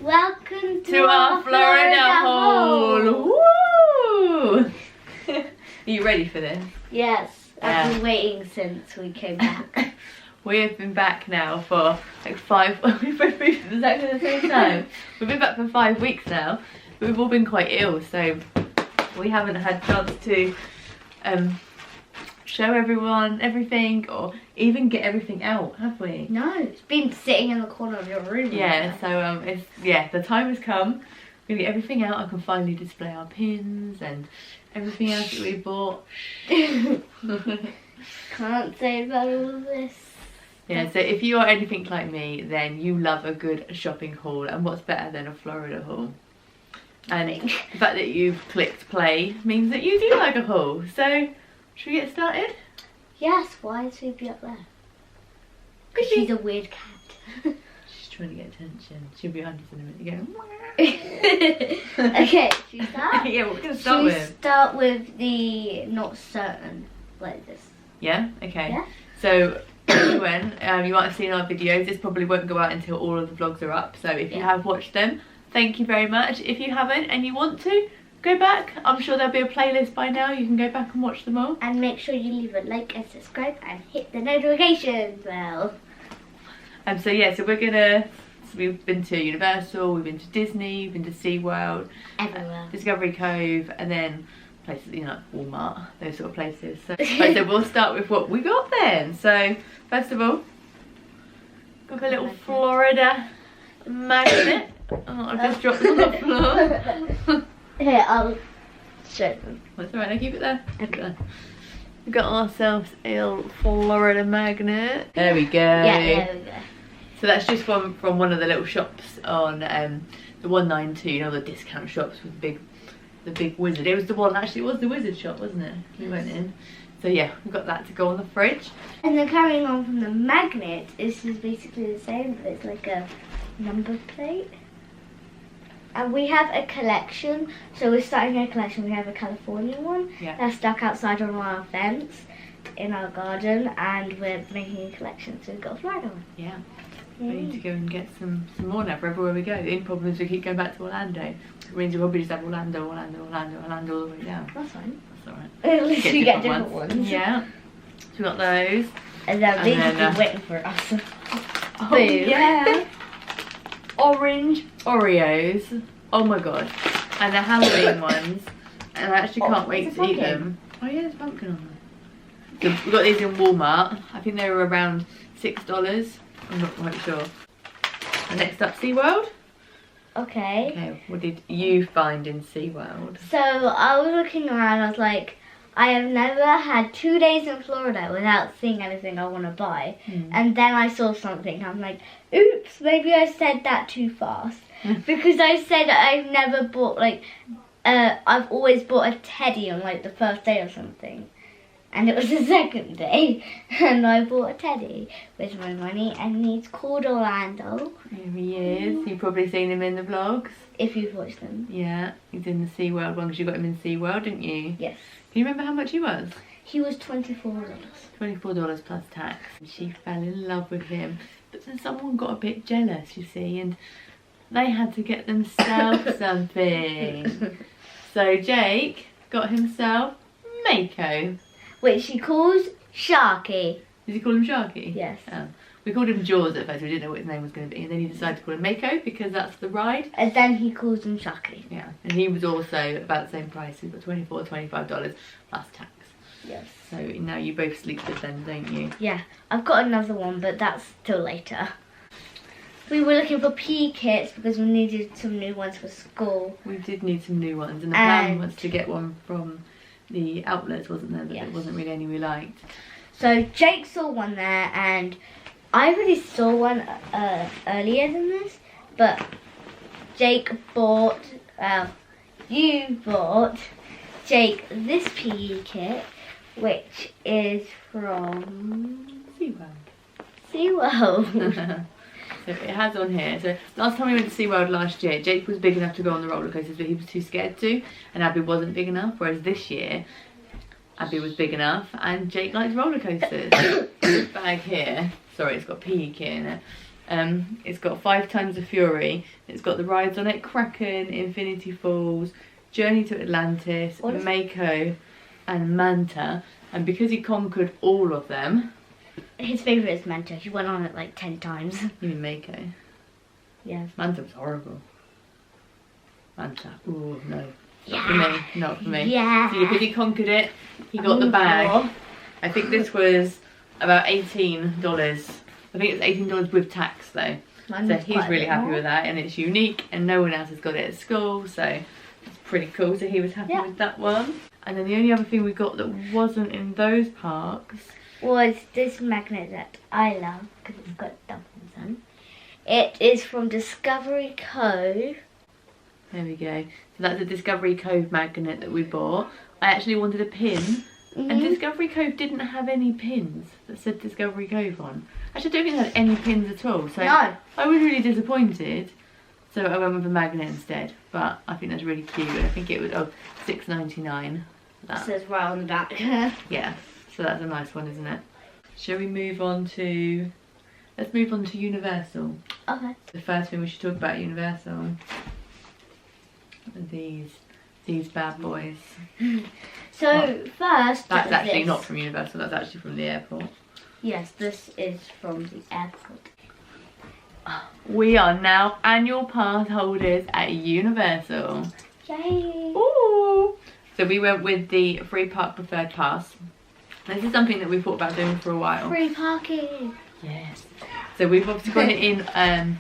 Welcome to our Florida haul. Woo! Are you ready for this? Yes, I've been waiting since we came back. We have been back now for like 5. We've both moved at exactly the same time. We've been back for 5 weeks now. But we've all been quite ill, so we haven't had a chance to show everyone everything or even get everything out, have we? No, it's been sitting in the corner of your room. Yeah, so the time has come. We're gonna get everything out. I can finally display our pins and everything else that we bought. Can't say about all of this. Yeah, so if you are anything like me, then you love a good shopping haul, and what's better than a Florida haul? And the fact that you've clicked play means that you do like a haul. So, should we get started? Yes, why is Phoebe up there? Because she's a weird cat. She's trying to get attention. She'll be behind us in a minute again. Okay, should we start? Yeah, what we're going to start Should with? we start with the not certain, like this? Yeah? Okay. Yeah? So, when you might have seen our videos, this probably won't go out until all of the vlogs are up. So if you have watched them, thank you very much. If you haven't and you want to, go back. I'm sure there'll be a playlist by now. You can go back and watch them all. And make sure you leave a like and subscribe and hit the notification bell. So yeah, so we've been to Universal, we've been to Disney, we've been to SeaWorld, Everywhere. Discovery Cove, and then places, you know, Walmart, those sort of places. So, right, so we'll start with what we got then. So first of all, got a little Florida magnet. Oh, I've just dropped it on the floor. Here, I'll show them. That's alright, I'll keep it there. Okay. We got ourselves a little Florida magnet. There we go. Yeah, there we go. So that's just from one of the little shops on the 192, you know, the discount shops with the big wizard. It was the one, actually it was the wizard shop, wasn't it? We went in. So yeah, we've got that to go on the fridge. And then carrying on from the magnet, this is basically the same, but it's like a number plate. And we have a collection, so we're starting a collection. We have a California one that's stuck outside on our fence in our garden, and we're making a collection, so we've got a Florida one. Yeah. We need to go and get some more now for everywhere we go. The only problem is we keep going back to Orlando. It means we'll probably just have Orlando all the way down. That's fine. That's alright. At least we get different ones. Yeah. So we got those. And then these have been waiting for us. Oh yeah. Orange Oreos. Oh my god. And the Halloween ones. And I actually can't wait to eat them. Oh yeah, there's pumpkin on them. So we got these in Walmart. I think they were around $6. I'm not quite sure. And next up, SeaWorld. Okay. Okay, what did you find in SeaWorld? So I was looking around, I was like, I have never had 2 days in Florida without seeing anything I want to buy. And then I saw something, I'm like, oops, maybe I said that too fast. Because I said I've never bought, like, I've always bought a teddy on like the first day or something. And it was the second day, and I bought a teddy with my money, and he's called Orlando. Here he is. You've probably seen him in the vlogs. If you've watched them. Yeah, he's in the SeaWorld one because you got him in SeaWorld, didn't you? Yes. Can you remember how much he was? He was $24. $24 plus tax. She fell in love with him, but then someone got a bit jealous, you see, and they had to get themselves something. So Jake got himself Mako. Which he calls Sharky. Did you call him Sharky? Yes. Oh. We called him Jaws at first, we didn't know what his name was going to be, and then he decided to call him Mako because that's the ride. And then he calls him Sharky. Yeah, and he was also about the same price. He got $24, $25 plus tax. Yes. So now you both sleep with them, don't you? Yeah, I've got another one, but that's till later. We were looking for PE kits because we needed some new ones for school. We did need some new ones, and the plan was to get one from the outlets, wasn't there? But it wasn't really any we liked. So Jake saw one there, and I already saw one earlier than this, but Jake bought, you bought Jake this PE kit, which is from SeaWorld. So it has on here. So last time we went to SeaWorld last year, Jake was big enough to go on the roller coasters, but he was too scared to, and Abby wasn't big enough. Whereas this year, Abby was big enough, and Jake likes roller coasters. This bag here, sorry, it's got PE kit in it. It's got 5 Tons of Fury. It's got the rides on it: Kraken, Infinity Falls, Journey to Atlantis, Mako, and Manta. And because he conquered all of them, his favourite is Manta. He went on it like 10 times. You mean Mako? Yeah. Manta was horrible. Manta. Ooh, no. Yeah. Not for me. Not for me. Yeah. So because he conquered it, he got the bag. I think this was about $18. I think it's $18 with tax though. So he's really happy with that, and it's unique and no one else has got it at school, so it's pretty cool. So he was happy with that one. And then the only other thing we got that wasn't in those parks was this magnet that I love because it's got dumplings on. It is from Discovery Cove. There we go. So that's a Discovery Cove magnet that we bought. I actually wanted a pin, and Discovery Cove didn't have any pins that said Discovery Cove on. Actually, I don't think it had any pins at all. So no. I was really disappointed. So I went with a magnet instead. But I think that's really cute. And I think it was $6.99. It says right on the back. Yeah. So that's a nice one, isn't it? Shall we move on to... Let's move on to Universal. Okay. The first thing we should talk about Universal are these bad boys. So first, that's actually not from Universal. That's actually from the airport. Yes, this is from the airport. We are now annual pass holders at Universal. Yay! Ooh! So we went with the free park preferred pass. This is something that we've thought about doing for a while. Free parking. Yes. So we've obviously got it in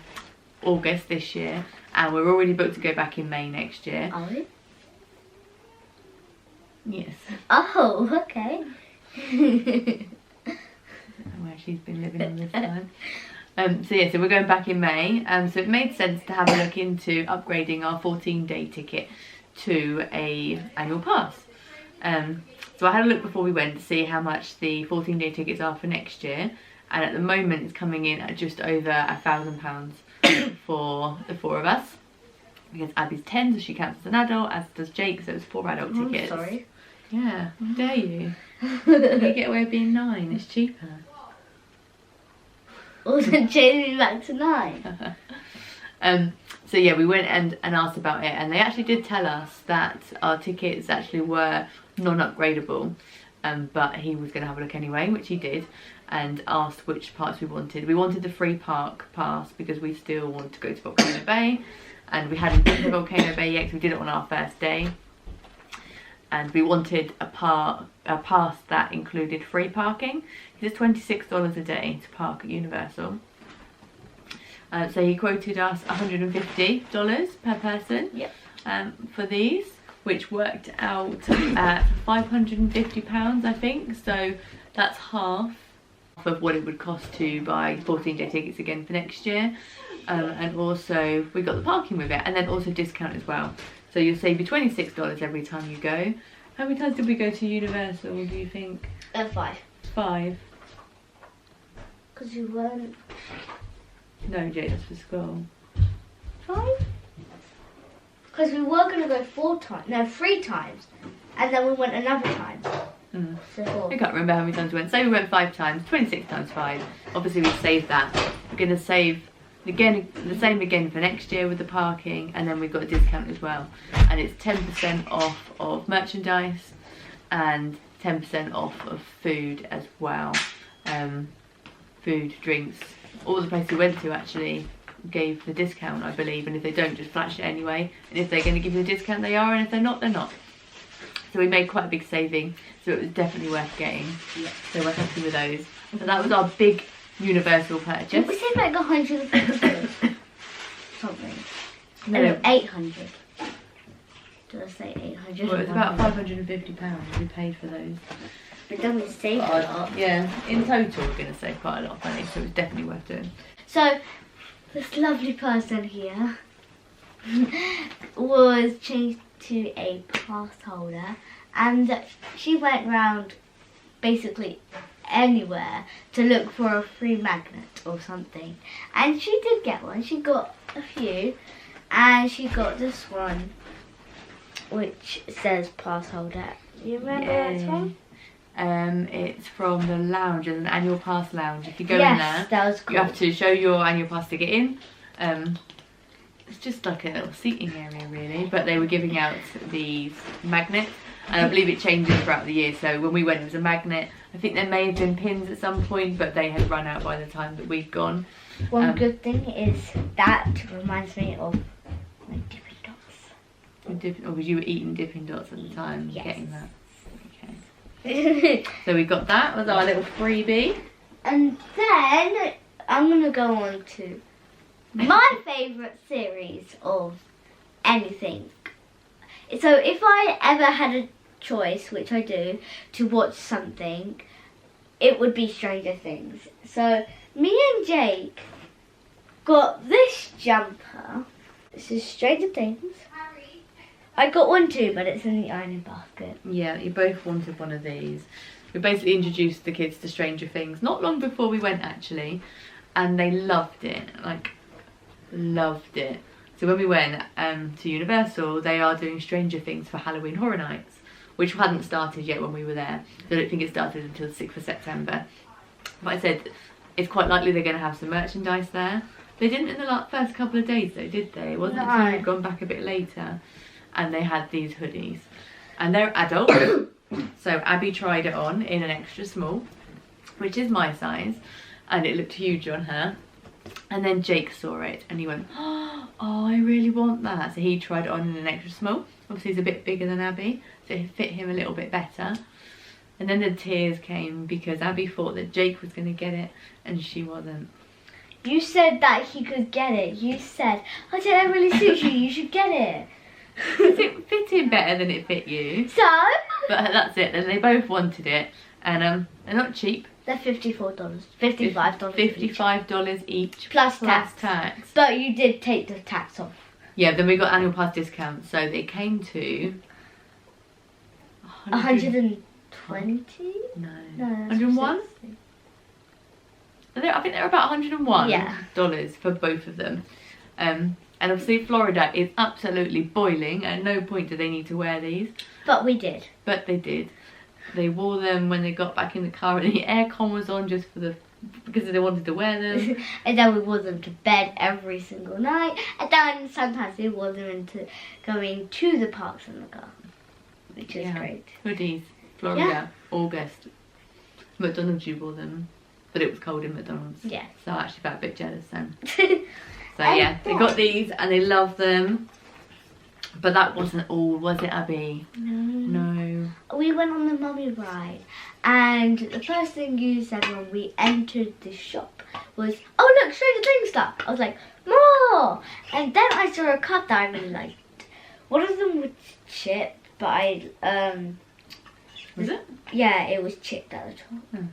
August this year, and we're already booked to go back in May next year. Are we? Yes. Oh, okay. Where she's been living on this time. So yeah, so we're going back in May. So it made sense to have a look into upgrading our 14-day ticket to a annual pass. So I had a look before we went to see how much the 14-day tickets are for next year, and at the moment it's coming in at just over £1,000 for the 4 of us. Because Abby's 10, so she counts as an adult, as does Jake, so it's 4 adult tickets. Sorry. Yeah, how dare you? You get away with being 9, it's cheaper. Wasn't changing back to 9. So yeah, we went and asked about it, and they actually did tell us that our tickets actually were non-upgradable, but he was going to have a look anyway, which he did, and asked which parts we wanted. We wanted the free park pass because we still want to go to Volcano Bay, and we hadn't been to Volcano Bay yet because we did it on our first day. And we wanted a pass that included free parking. It's $26 a day to park at Universal. So he quoted us $150 per person. Yep. For these, which worked out at £550, I think. So that's half of what it would cost to buy 14-day tickets again for next year. And also we got the parking with it, and then also discount as well. So you'll save you $26 every time you go. How many times did we go to Universal, do you think? 5. 5. Because you weren't... No, Jake, that's for school. 5? Because we were going to go 3 times. And then we went another time. So 4. I can't remember how many times we went. Say we went 5 times, 26 times 5. Obviously we saved that. We're going to save again the same again for next year with the parking, and then we've got a discount as well. And it's 10% off of merchandise and 10% off of food as well. Food, drinks, all the places we went to actually gave the discount, I believe, and if they don't, just flash it anyway, and if they're going to give you a discount, they are, and if they're not, they're not. So we made quite a big saving, so it was definitely worth getting. Yeah. So we're happy with those. So that was our big Universal purchase. We saved like 150 something. No, 800. Did I say 800? well, it was about £550 we paid for those. But then we saved a lot. Yeah, in total we're going to save quite a lot of money, so it's definitely worth doing. So, this lovely person here was changed to a pass holder, and she went around basically anywhere to look for a free magnet or something, and she did get one. She got a few, and she got this one which says pass holder. You remember where it's from? It's from the lounge, an annual pass lounge. If you go in there, that was cool. you have to show your annual pass to get in. It's just like a little seating area really, but they were giving out these magnets, and I believe it changes throughout the year. So when we went, it was a magnet. I think there may have been pins at some point, but they had run out by the time that we'd gone. One good thing is that reminds me of like Dippin' Dots. Or because you were eating Dippin' Dots at the time, yes. Getting that. Okay. So we got that, was our little freebie. And then I'm going to go on to my favourite series of anything. So if I ever had a choice, which I do, to watch something, it would be Stranger Things. So me and Jake got this jumper. This is Stranger Things. I got one too, but it's in the ironing basket. Yeah, you both wanted one of these. We basically introduced the kids to Stranger Things not long before we went actually, and they loved it, like loved it. So when we went to Universal, they are doing Stranger Things for Halloween Horror Nights, which hadn't started yet when we were there. So I don't think it started until the 6th of September. But I said it's quite likely they're going to have some merchandise there. They didn't in the first couple of days though, did they? It wasn't until we'd gone back a bit later. And they had these hoodies, and they're adult. So Abby tried it on in an extra small, which is my size, and it looked huge on her. And then Jake saw it and he went, oh, I really want that. So he tried it on in an extra small. Obviously he's a bit bigger than Abby, so it fit him a little bit better. And then the tears came because Abby thought that Jake was going to get it and she wasn't. You said that he could get it. You said, I said that really suits you, you should get it. It fit him better than it fit you. So? But that's it, then they both wanted it. And they're not cheap. They're $54. $55. $55 each. Plus tax. But you did take the tax off. Yeah, then we got annual pass discount, so it came to 120? No. 101? I think they're about $101 dollars for both of them. And obviously Florida is absolutely boiling. At no point do they need to wear these. But we did. But they did. They wore them when they got back in the car and the aircon was on just for because they wanted to wear them. And then we wore them to bed every single night. And then sometimes we wore them into going to the parks in the car. Which is great. Hoodies, Florida, August. McDonald's you wore them. But it was cold in McDonald's. Yeah. So I actually felt a bit jealous then. So yeah, they got these and they love them. But that wasn't all, was it, Abby? No. We went on the mummy ride, and the first thing you said when we entered the shop was, oh look, Stranger Things stuff. I was like, more! And then I saw a cup that I really liked. One of them was chipped, but was it? Yeah, it was chipped at the top. Hmm.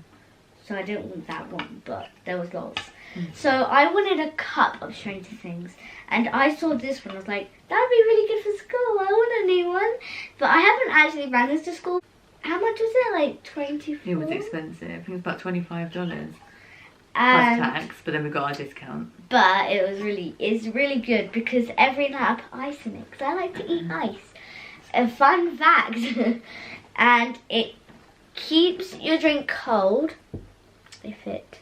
So I didn't want that one, but there was lots. So I wanted a cup of Stranger Things, and I saw this one. I was like, that would be really good for school. I want a new one. But I haven't actually ran this to school. How much was it? Like 24? It was expensive. I think it was about $25 plus tax, but then we got our discount. But it's really good because every night I put ice in it because I like to eat ice. A fun fact, and it keeps your drink cold if it.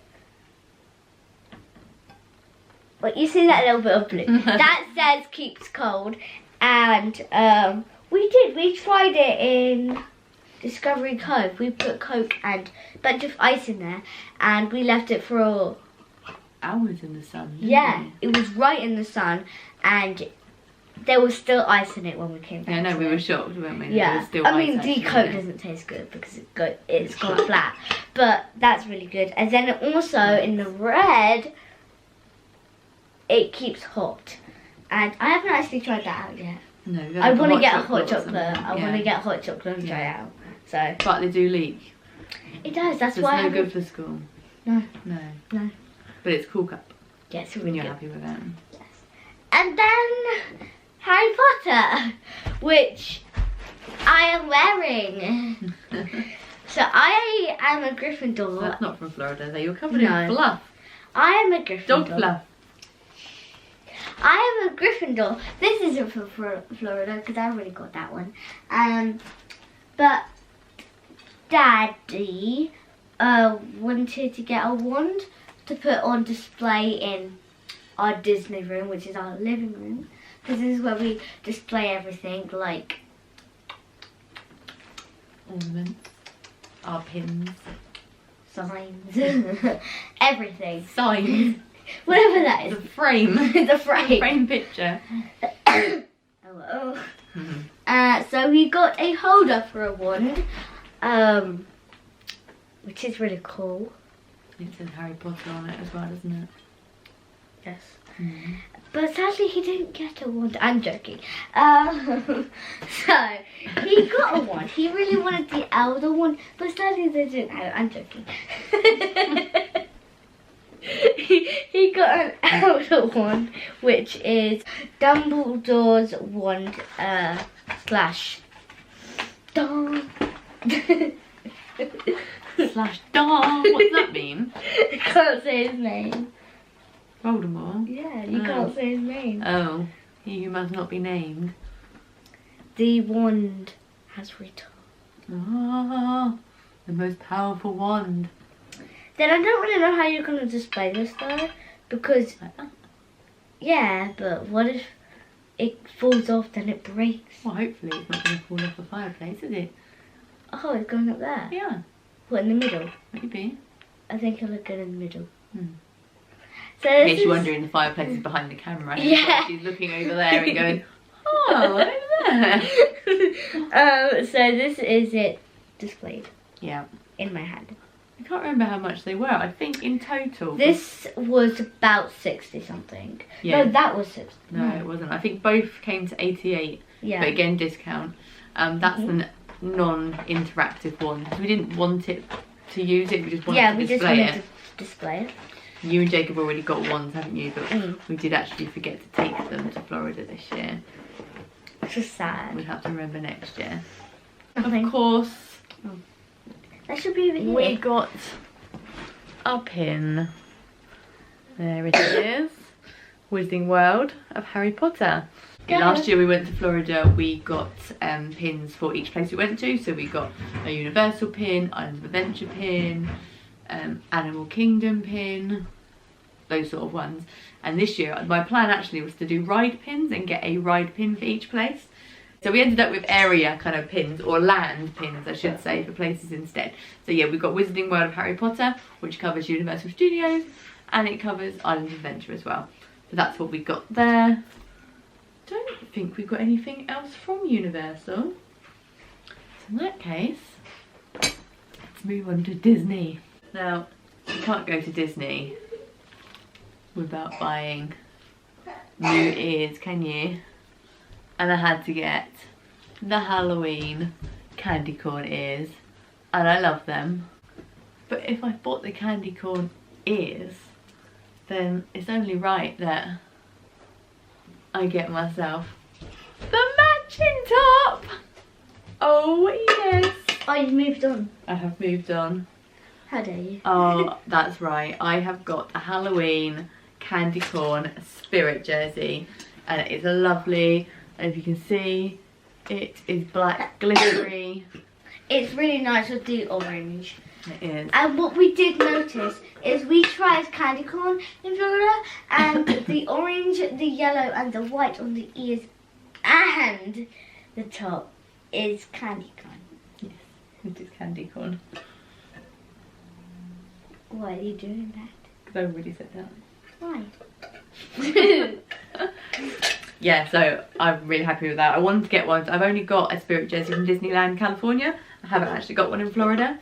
But you see that little bit of blue? That says keeps cold. And we tried it in Discovery Cove. We put Coke and a bunch of ice in there, and we left it for hours in the sun. Yeah, it was right in the sun, and there was still ice in it when we came back. Yeah, no, we were shocked, weren't we? Yeah, there was still I mean the Coke doesn't taste good because it's gone flat, but that's really good. And then also in the red, it keeps hot, and I haven't actually tried that out yet. No, I want to get a hot chocolate. I want to get hot chocolate and try it out. So. But they do leak. It does. That's so why. It's no good for school. No. No. But it's cool cup. Yeah, it's really when you're good. happy with it. Yes. And then Harry Potter, which I am wearing. So I am a Gryffindor. So that's not from Florida, though. You're covered in fluff. I am a Gryffindor. Dog fluff. I am a Gryffindor. This isn't from Florida because I already got that one. But Daddy wanted to get a wand to put on display in our Disney room, which is our living room, because this is where we display everything, like ornaments, our pins, signs, everything. Signs. Whatever that is. The frame. The frame. The frame picture. Hello. So we got a holder for a wand, which is really cool. It says Harry Potter on it as well, doesn't it? Yes. Mm. But sadly he didn't get a wand. I'm joking. So he got a wand. He really wanted the elder one, but sadly they didn't have it. I'm joking. he got an elder one, which is Dumbledore's wand slash dong. Slash dong. What does that mean? I can't say his name. Voldemort? Yeah, you can't say his name. Oh, he who must not be named. The wand has returned. Ah, the most powerful wand. Then I don't really know how you're going to display this though, because, yeah, but what if it falls off, then it breaks? Well, hopefully it's not going to fall off the fireplace, is it? Oh, it's going up there? Yeah. What, in the middle? Maybe. I think it'll look good in the middle. Hmm. So In this case is... you're wondering, the fireplace is behind the camera. Yeah. She's looking over there and going, oh, over there. So this is it displayed Yeah. in my hand. I can't remember how much they were. I think in total. This was about 60 something. Yeah. No, that was 60. No, it wasn't. I think both came to 88. Yeah. But again, discount. That's the non-interactive one. We didn't want it to use it. We just wanted to display it. To display it. You and Jacob already got ones, haven't you? But we did actually forget to take them to Florida this year. Which is sad. We'll have to remember next year. Nothing. Of course, That should be over here. we got a pin. There it is. Wizarding World of Harry Potter. Go. Last year we went to Florida, we got pins for each place we went to. So we got a Universal pin, Islands of Adventure pin, Animal Kingdom pin, those sort of ones. And this year my plan actually was to do ride pins and get a ride pin for each place. So we ended up with area kind of pins, or land pins I should say, for places instead. So yeah, we've got Wizarding World of Harry Potter, which covers Universal Studios, and it covers Islands of Adventure as well. So that's what we got there. Don't think we've got anything else from Universal. So in that case, let's move on to Disney. Now, you can't go to Disney without buying new ears, can you? And I had to get the Halloween candy corn ears, and I love them. But if I bought the candy corn ears, then it's only right that I get myself the matching top. Oh yes. Oh, you've moved on. I have moved on. How dare you? Oh, that's right. I have got a Halloween candy corn spirit jersey, and it is a lovely, and if you can see, it is black glittery. It's really nice with the orange. It is. And what we did notice is we tried candy corn in Florida, and the orange, the yellow, and the white on the ears and the top is candy corn. Yes, it is candy corn. Why are you doing that? Because I already said that. Why? Yeah, so I'm really happy with that. I wanted to get one. I've only got a spirit jersey from Disneyland, California. I haven't actually got one in Florida.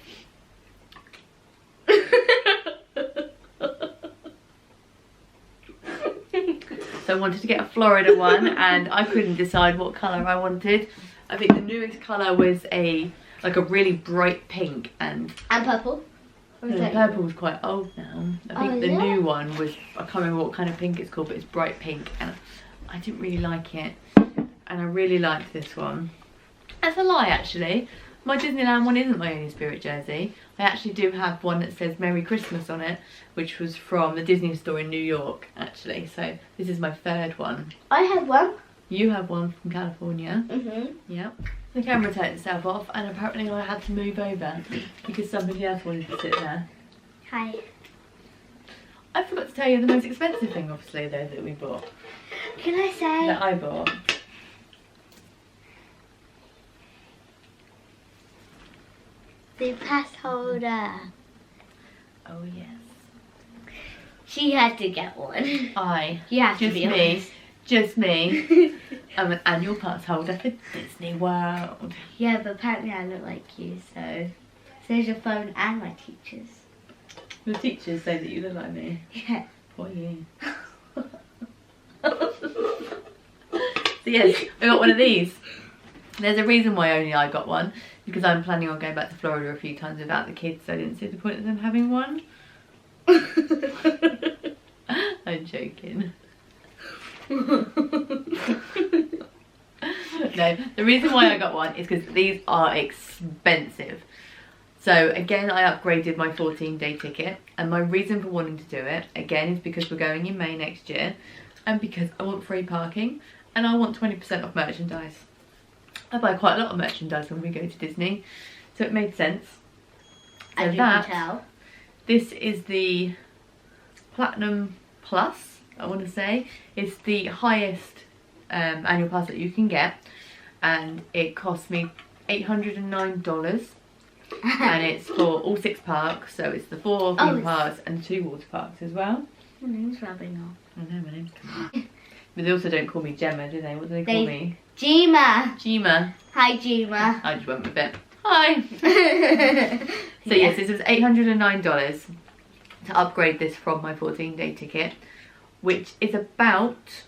So I wanted to get a Florida one, and I couldn't decide what colour I wanted. I think the newest colour was like a really bright pink, and purple. the purple was quite old now. I think the new one was, I can't remember what kind of pink it's called, but it's bright pink, and I didn't really like it. And I really liked this one. That's a lie actually. My Disneyland one isn't my only spirit jersey. I actually do have one that says Merry Christmas on it, which was from the Disney store in New York actually. So this is my third one. I have one. You have one from California. Mhm. Yep. The camera turned itself off, and apparently I had to move over because somebody else wanted to sit there. Hi. I forgot to tell you the most expensive thing, obviously, though, that we bought. Can I say? That I bought. The pass holder. Oh yes. She had to get one. You have to just be me, honest. just me. I'm an annual pass holder for Disney World. Yeah, but apparently I look like you, so there's your phone and my teachers. The teachers say that you look like me. Yeah. Poor you. So yes, I got one of these. There's a reason why only I got one, because I'm planning on going back to Florida a few times without the kids, so I didn't see the point of them having one. I'm joking. No, the reason why I got one is because these are expensive. So again, I upgraded my 14-day ticket, and my reason for wanting to do it, again, is because we're going in May next year, and because I want free parking, and I want 20% off merchandise. I buy quite a lot of merchandise when we go to Disney, so it made sense. So As you can tell. This is the Platinum Plus, I want to say. It's the highest annual pass that you can get, and it cost me $809. And it's for all 6 parks, so it's the 4 theme parks and 2 water parks as well. My name's rubbing off. I know, my name's coming off. But they also don't call me Gemma, do they? What do they call me? Gema. Gema. Hi, Gema. I just went with it. Hi. So yes, this was $809 to upgrade this from my 14-day ticket, which is about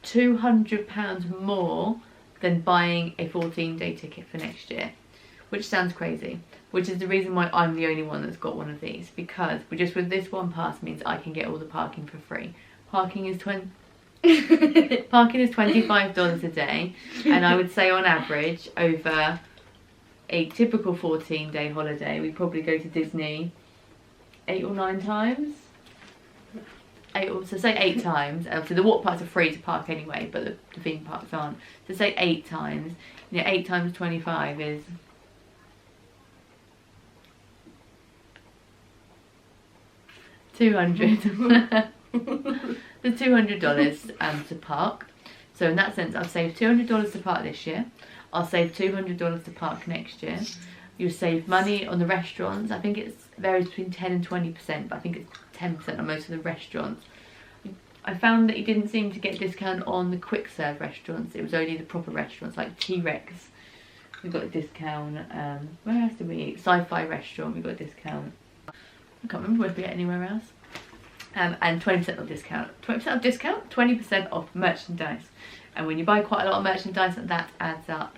£200 more than buying a 14-day ticket for next year. Which sounds crazy, which is the reason why I'm the only one that's got one of these, because just with this one pass means I can get all the parking for free. Parking is $25 a day, and I would say on average over a typical 14-day holiday we probably go to Disney 8 or 9 times. So say 8 times. So the water parks are free to park anyway, but the theme parks aren't. So say 8 times. 8 times 25 is $200. The $200 to park. So in that sense, I've saved $200 to park this year. I'll save $200 to park next year. You'll save money on the restaurants. I think it varies between 10 and 20%, but I think it's 10% on most of the restaurants. I found that you didn't seem to get a discount on the quick serve restaurants. It was only the proper restaurants like T-Rex. We got a discount. Where else did we eat? Sci-Fi restaurant, we got a discount. I can't remember if we get anywhere else. And 20% off discount. 20% off discount, 20% off merchandise. And when you buy quite a lot of merchandise, that adds up.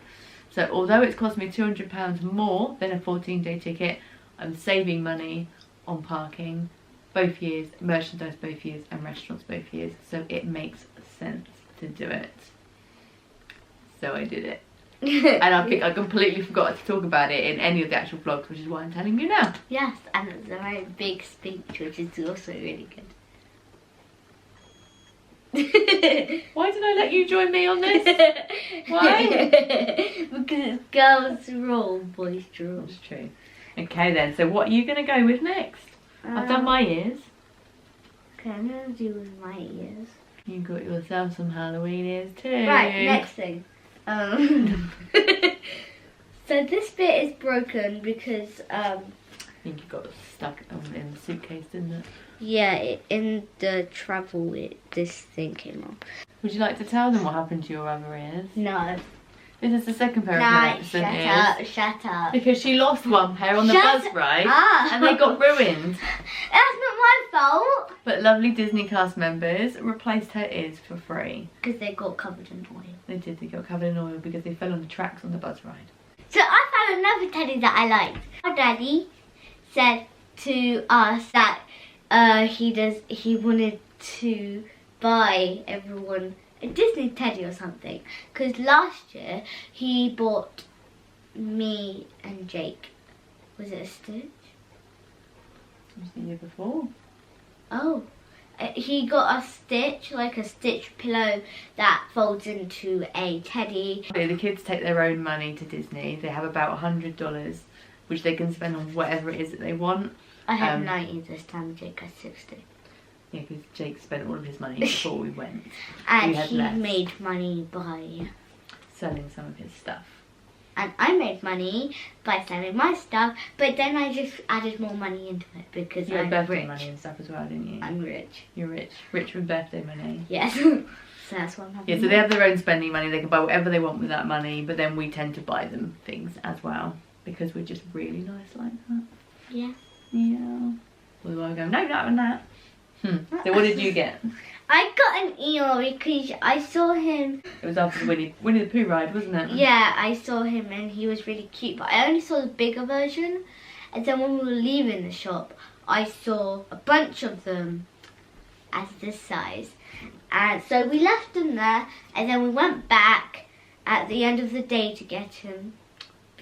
So although it's cost me £200 more than a 14-day ticket, I'm saving money on parking both years, merchandise both years, and restaurants both years. So it makes sense to do it. So I did it. And I think I completely forgot to talk about it in any of the actual vlogs, which is why I'm telling you now. Yes, and it's a very big speech, which is also really good. Why did I let you join me on this? Why? Because it's girls rule, boys rule. That's true. Okay then, so what are you going to go with next? I've done my ears. Okay, I'm going to do with my ears. You got yourself some Halloween ears too. Right, next thing. So this bit is broken because I think you got stuck in the suitcase, didn't it? Yeah, in the travel this thing came off. Would you like to tell them what happened to your other ears? No. This is the second pair of magnificent ears. Shut up, shut up. Because she lost one pair on the bus ride and they got ruined. That's not my fault. But lovely Disney cast members replaced her ears for free. Because they got covered in oil. They did, they got covered in oil because they fell on the tracks on the bus ride. So I found another teddy that I liked. Our daddy said to us that he wanted to buy everyone a Disney teddy or something, because last year he bought me and Jake, was it a Stitch? It was the year before. Oh, he got a Stitch, like a Stitch pillow that folds into a teddy. The kids take their own money to Disney. They have about $100, which they can spend on whatever it is that they want. I had 90 this time, Jake had 60. Yeah, because Jake spent all of his money before we went. And he made money by selling some of his stuff. And I made money by selling my stuff, but then I just added more money into it because you had I'm birthday rich. money and stuff as well, didn't you? I'm rich. You're rich. Rich with birthday money. Yes. So that's what I'm having. Yeah, so they have their own spending money. They can buy whatever they want with that money, but then we tend to buy them things as well because we're just really nice like that. Yeah. Yeah. Well, I go, no, not having that. So what did you get? I got an eel because I saw him. It was after the Winnie the Pooh ride, wasn't it? Yeah, I saw him and he was really cute, but I only saw the bigger version. And then when we were leaving the shop, I saw a bunch of them as this size. And so we left them there, and then we went back at the end of the day to get him.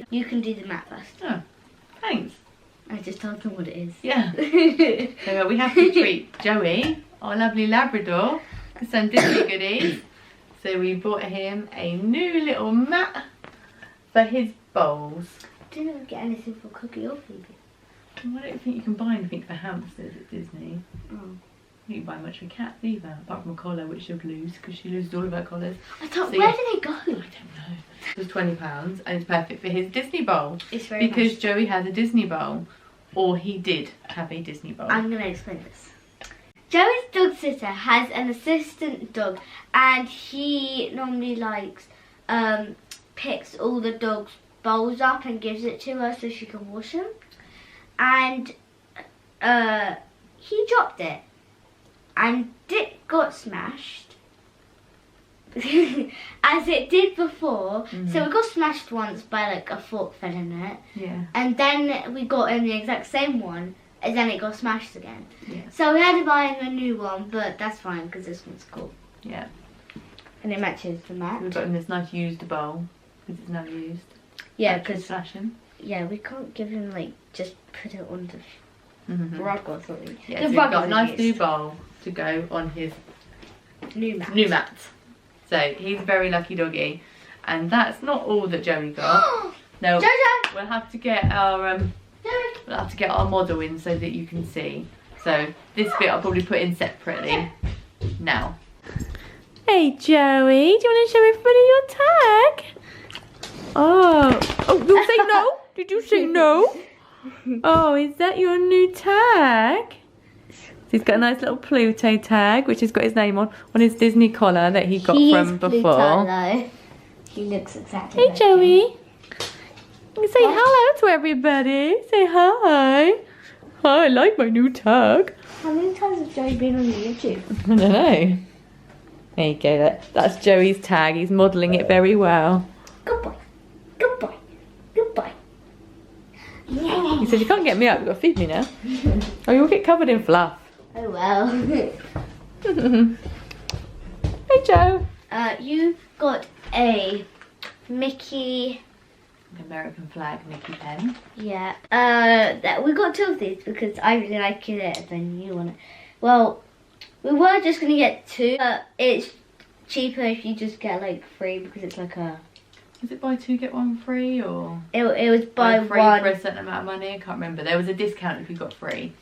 You can do the math first. Oh, thanks. I just told them what it is. Yeah. So we have to treat Joey, our lovely Labrador, with some Disney goodies. So we bought him a new little mat for his bowls. Didn't get anything for Cookie or Phoebe. Well, I don't think you can buy anything for hamsters at Disney. Oh. You can buy much for cats either, apart from a collar, which she'll lose because she loses all of her collars. I thought, So where yeah. do they go? I don't know. It was £20 and it's perfect for his Disney bowl. It's very because nice. Joey has a Disney bowl, or he did have a Disney bowl. I'm going to explain this. Joey's dog sitter has an assistant dog, and he normally picks all the dog's bowls up and gives it to her so she can wash them. And he dropped it, and it got smashed. As it did before. So it got smashed once by like a fork fell in it. Yeah. And then we got in the exact same one, and then it got smashed again. Yeah. So we had to buy him a new one, but that's fine because this one's cool. Yeah. And it matches the mat. We've got him this nice used bowl because it's now used. Yeah, because fashion. Yeah, we can't give him like just put it on the rug or something. Yeah, The so we've rug got a is nice used. new bowl to go on his New mat. new mat. So he's a very lucky doggy, and that's not all that Joey got. No, Jojo! we'll have to get our model in so that you can see. So this bit I'll probably put in separately now. Hey Joey, do you want to show everybody your tag? Oh, you say no? Did you say no? Oh, is that your new tag? He's got a nice little Pluto tag, which has got his name on his Disney collar that he got from before. Pluto, though. He looks exactly Hey like Joey. him. You say hello to everybody. Say hi. Hi, I like my new tag. How many times has Joey been on YouTube? I don't know. There you go. That's Joey's tag. He's modelling it very well. Good boy. Good boy. Good boy. He says, you can't get me up. You've got to feed me now. Oh, you'll get covered in fluff. Oh well. Hey Joe. You got a Mickey. American flag Mickey pen. Yeah. We got two of these because I really like it and then you want it. Well, we were just gonna get two. It's cheaper if you just get like 3 because it's like a. Is it buy 2 get 1 free or? It was buy free one for a certain amount of money. I can't remember. There was a discount if you got 3.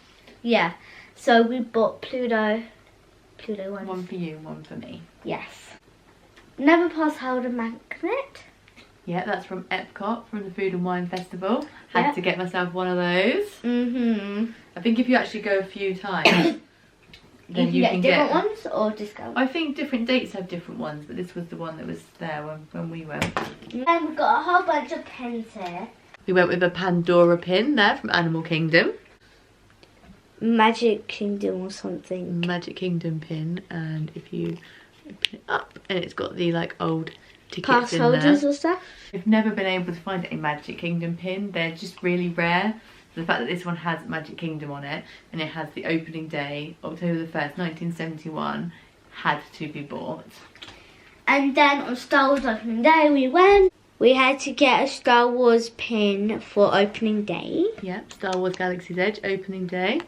Yeah. So we bought Pluto ones. 1 for you, 1 for me. Yes. Never Pass held a magnet. Yeah, that's from Epcot, from the Food and Wine Festival. Had to get myself one of those. I think if you actually go a few times, then you can get different ones or discount. I think different dates have different ones, but this was the one that was there when we went. And we've got a whole bunch of pins here. We went with a Pandora pin there from Animal Kingdom. Magic Kingdom or something. Magic Kingdom pin, and if you open it up, and it's got the like old tickets Pass in holders there. or stuff. I've never been able to find a Magic Kingdom pin. They're just really rare. The fact that this one has Magic Kingdom on it, and it has the opening day, October the 1st, 1971, had to be bought. And then on Star Wars opening day we went. We had to get a Star Wars pin for opening day. Yep, Star Wars Galaxy's Edge opening day.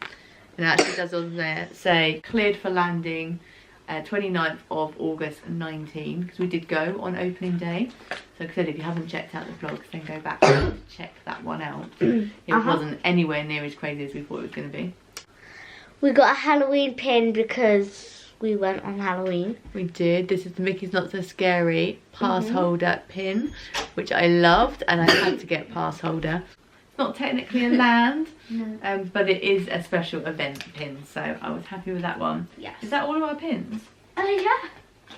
And it actually does on there say cleared for landing 29th of August 19, because we did go on opening day. So like I said, if you haven't checked out the vlogs, then go back and check that one out. It wasn't anywhere near as crazy as we thought it was going to be. We got a Halloween pin because we went on Halloween. We did. This is the Mickey's Not So Scary pass holder pin, which I loved, and I had to get pass holder. It's not technically a land, but it is a special event pin, so I was happy with that one. Yes. Is that all of our pins? Yeah.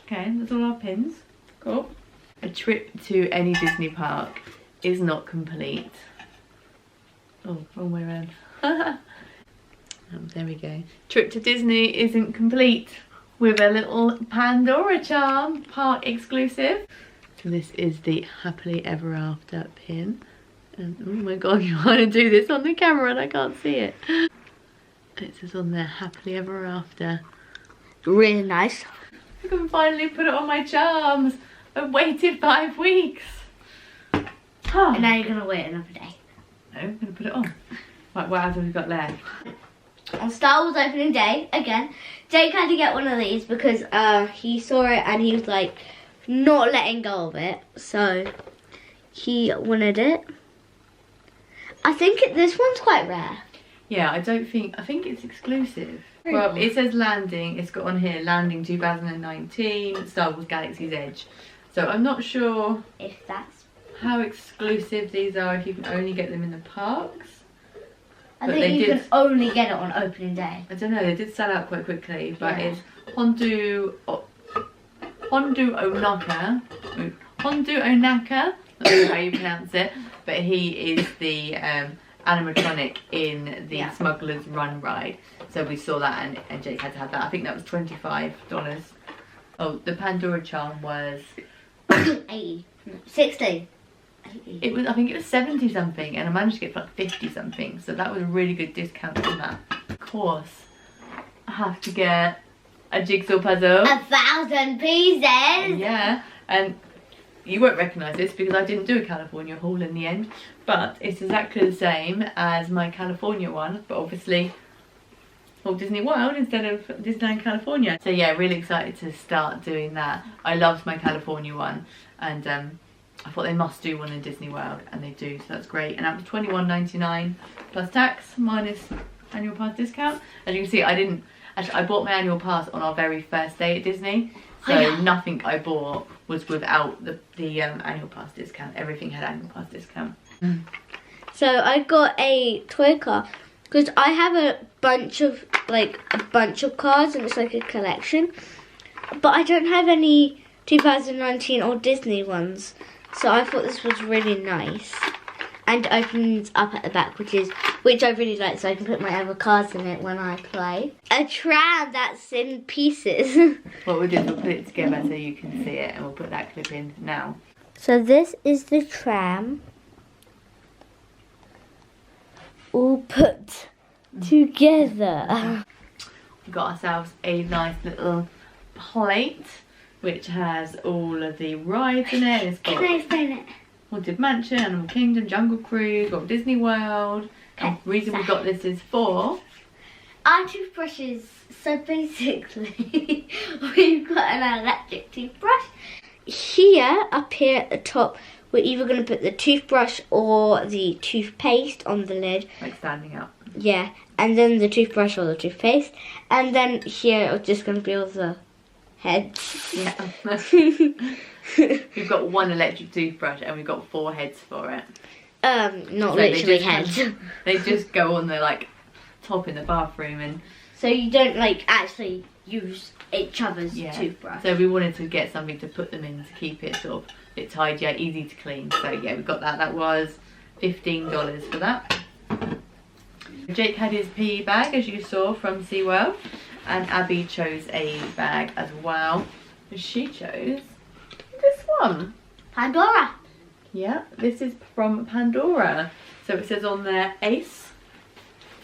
Okay, that's all our pins. Cool. A trip to any Disney park is not complete. Oh, wrong way around. There we go. Trip to Disney isn't complete with a little Pandora charm, park exclusive. So this is the Happily Ever After pin. And oh my god, you want to do this on the camera and I can't see it. It says on there, Happily Ever After. Really nice. I can finally put it on my charms. I've waited 5 weeks. And now you're going to wait another day. No, I'm going to put it on. Right, what else have we got left? On Star Wars opening day, again, Jake had to get one of these because he saw it and he was like not letting go of it. So he wanted it. I think this one's quite rare. Yeah, I think it's exclusive. Well, it says landing. It's got on here landing 2019 Star Wars Galaxy's Edge. So I'm not sure if that's how exclusive these are, if you can only get them in the parks. I think you can only get it on opening day. I don't know, they did sell out quite quickly, but it's Hondu Onaka. Hondu Onaka, not sure how you pronounce it, but he is the animatronic in the Smuggler's Run ride. So we saw that and Jake had to have that. I think that was $25. Oh, the Pandora charm was 80, 60. It was, I think it was 70 something, and I managed to get for like 50 something, so that was a really good discount on that. Of course, I have to get a jigsaw puzzle. 1,000 pieces! Yeah, and you won't recognise this because I didn't do a California haul in the end, but it's exactly the same as my California one, but obviously Walt Disney World instead of Disneyland California. So yeah, really excited to start doing that. I loved my California one, and I thought they must do one in Disney World, and they do, so that's great. And that was $21.99 plus tax minus annual pass discount. As you can see, I bought my annual pass on our very first day at Disney, so nothing I bought was without the annual pass discount. Everything had annual pass discount. So I got a toy car because I have a bunch of cars, and it's like a collection, but I don't have any 2019 or Disney ones. So I thought this was really nice, and opens up at the back, which I really like, so I can put my other cars in it when I play. A tram that's in pieces. What we'll do is we'll put it together so you can see it, and we'll put that clip in now. So this is the tram, all put together. We got ourselves a nice little plate, which has all of the rides in it. It's got Can I explain it? Haunted Mansion, Animal Kingdom, Jungle Cruise, got Disney World. And the reason we got this is for our toothbrushes. So basically, we've got an electric toothbrush. Here, up here at the top, we're either going to put the toothbrush or the toothpaste on the lid. Like standing up. Yeah, and then the toothbrush or the toothpaste. And then here, it's just going to be all the heads. Yeah. We've got one electric toothbrush and we've got 4 heads for it. Not so literally heads. They just go on the top in the bathroom, and so you don't actually use each other's toothbrush. So we wanted to get something to put them in to keep it sort of a bit tidier, easy to clean. So yeah, we got that. That was $15 for that. Jake had his PE bag, as you saw, from SeaWorld, and Abby chose a bag as well. She chose this one. Pandora. Yeah, this is from Pandora. So it says on there Ace,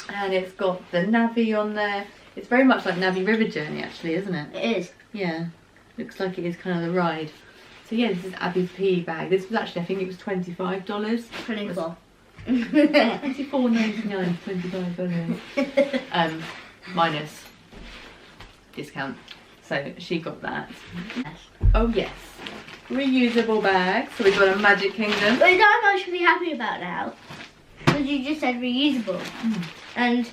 and it's got the Navi on there. It's very much like Navi River Journey, actually, isn't it? It is. Yeah, looks like it is kind of the ride. So yeah, this is Abby's PE bag. This was actually, I think it was $25. 24. $24.99, $25. minus discount. So she got that. Oh yes, reusable bags. So we've got a Magic Kingdom. Which I'm actually happy about now. Because you just said reusable. And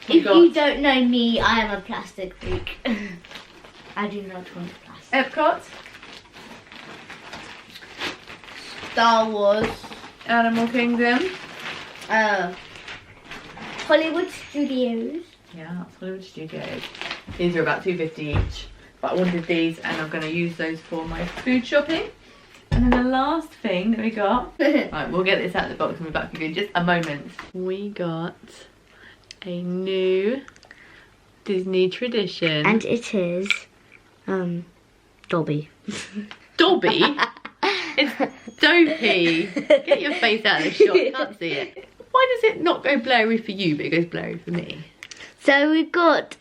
if you don't know me, I am a plastic freak. I do not want plastic. Epcot. Star Wars. Animal Kingdom. Hollywood Studios. Yeah, that's Hollywood Studios. These are about $2.50 each. But I wanted these and I'm going to use those for my food shopping. And then the last thing that we got, right, we'll get this out of the box and be back with you in just a moment. We got a new Disney tradition. And it is, Dobby. Dobby? It's Dopey. Get your face out of the shot, I can't see it. Why does it not go blurry for you, but it goes blurry for me? So we've got,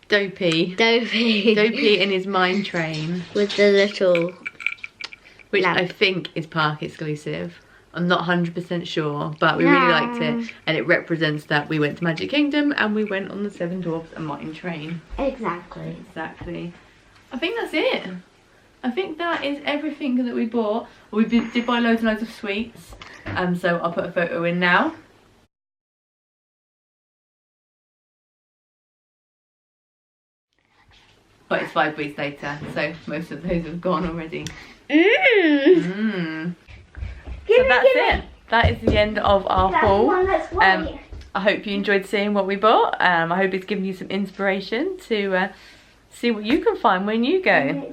Dopey. Dopey in his mine train. with the little Which lamp. I think is park exclusive. I'm not 100% sure, but we really liked it. And it represents that we went to Magic Kingdom and we went on the Seven Dwarfs and Mine train. Exactly. Exactly. I think that's it. I think that is everything that we bought. We did buy loads and loads of sweets. So I'll put a photo in now. But it's 5 weeks later, so most of those have gone already. So that's it. That is the end of our haul. I hope you enjoyed seeing what we bought. I hope it's given you some inspiration to see what you can find when you go.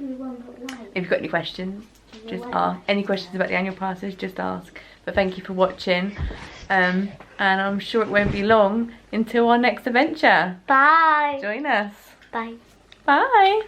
If you've got any questions, just ask. Any questions about the annual passes, just ask. But thank you for watching. And I'm sure it won't be long until our next adventure. Bye. Join us. Bye. Bye.